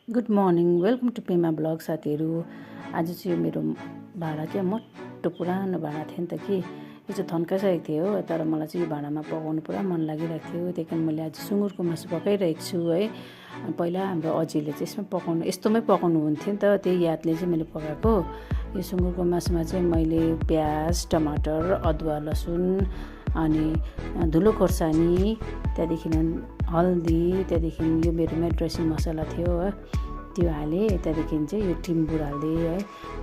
Good morning, welcome to Pema blog. साथीहरू, आज चाहिँ यो मेरो भाँडा क्या मोटो पुरानो भाँडा थियो नि त कि यो चाहिँ थन्काइसकेको थियो हो। तर मलाई चाहिँ यो भाँडामा पकाउनु पुरा मन लागिरहेको थियो। त्यही कारण मैले आज सुँगुरको मासु पकाइरहेको छु है। पहिला हाम्रो अजीले चाहिँ यसमा पकाउनु यस्तोमै पकाउनु हुन्थ्यो नि त, त्यही यादले चाहिँ मैले पकाएको। यो सुँगुरको मासुमा चाहिँ मैले प्याज, टमाटर, अदुवा, लसुन अनि धुलो खोर्सानी, त्यहाँदेखि हल्दी, त्यहाँदेखि यो मेरोमा ड्रेसिङ मसला थियो है त्यो हालेँ। त्यहाँदेखि चाहिँ यो टिम्बुर हालिदिएँ है।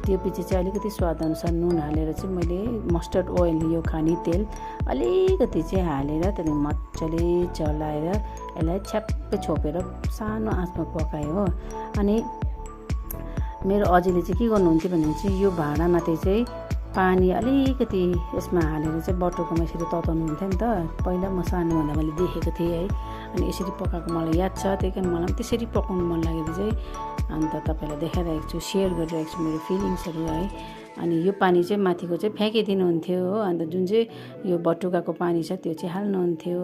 त्यो पछि चाहिँ अलिकति स्वादअनुसार नुन हालेर चाहिँ मैले मस्टर्ड ओइल, यो खाने तेल अलिकति चाहिँ हालेर त्यहाँदेखि मजाले चलाएर यसलाई छ्याप्पै छोपेर सानो आँचमा पकाएँ हो। अनि मेरो अजीले चाहिँ के गर्नुहुन्थ्यो भने चाहिँ यो भाँडामाथि चाहिँ पानी अलिकति यसमा हालेर चाहिँ बटुकोमा यसरी तताउनु हुन्थ्यो नि त। पहिला म सानो हुँदा मैले देखेको थिएँ है। अनि यसरी पकाएको मलाई याद छ, त्यही कारण मलाई पनि त्यसरी पकाउनु मन लागेको चाहिँ अन्त तपाईँलाई देखाइरहेको छु, सेयर गरिरहेको छु मेरो फिलिङ्सहरू है। अनि यो पानी चाहिँ माथिको चाहिँ फ्याँकिदिनुहुन्थ्यो हो। अन्त जुन चाहिँ यो बटुकाको पानी छ त्यो चाहिँ हाल्नुहुन्थ्यो।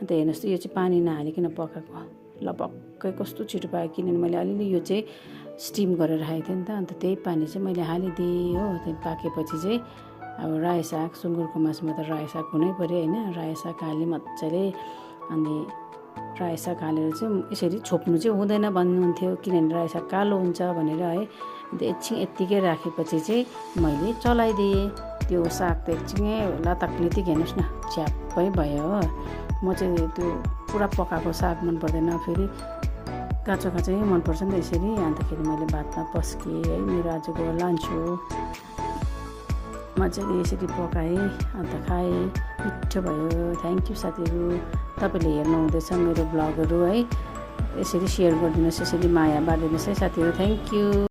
अन्त हेर्नुहोस् त, यो चाहिँ पानी नहालिकन पकाएको ल पक्कै कस्तो छिटो पाएँ, किनभने मैले अलिअलि यो चाहिँ स्टिम गरेर राखेको थिएँ नि त। अन्त त्यही पानी चाहिँ मैले हालिदिएँ हो। त्यहाँ पाकेपछि चाहिँ अब रायो साग, सुँगुरको मासुमा त रायो साग हुनै पऱ्यो होइन। रायो साग हालेँ मजाले। अनि रायो साग हालेर चाहिँ यसरी छोप्नु चाहिँ हुँदैन भन्नुहुन्थ्यो, किनभने रायो साग कालो हुन्छ भनेर है। अन्त एकछिन यत्तिकै राखेपछि चाहिँ मैले चलाइदिएँ। त्यो साग त एकछिनै लाताकलितिक हेर्नुहोस् न च्याप्पै भयो हो। म चाहिँ त्यो पुरा पकाएको साग मन पर्दैन, फेरि काँचो काँचै मनपर्छ नि त यसरी। अन्तखेरि मैले भातमा पस्केँ है। मेरो आजको लन्च हो। मजाले यसरी पकाएँ अन्त खाएँ, मिठो भयो। थ्याङ्क यू साथीहरू, तपाईँले हेर्नु हुँदैछ मेरो ब्लगहरू है। यसरी सेयर गरिदिनुहोस्, यसरी माया बाँडिदिनुहोस् है साथीहरू। Thank you.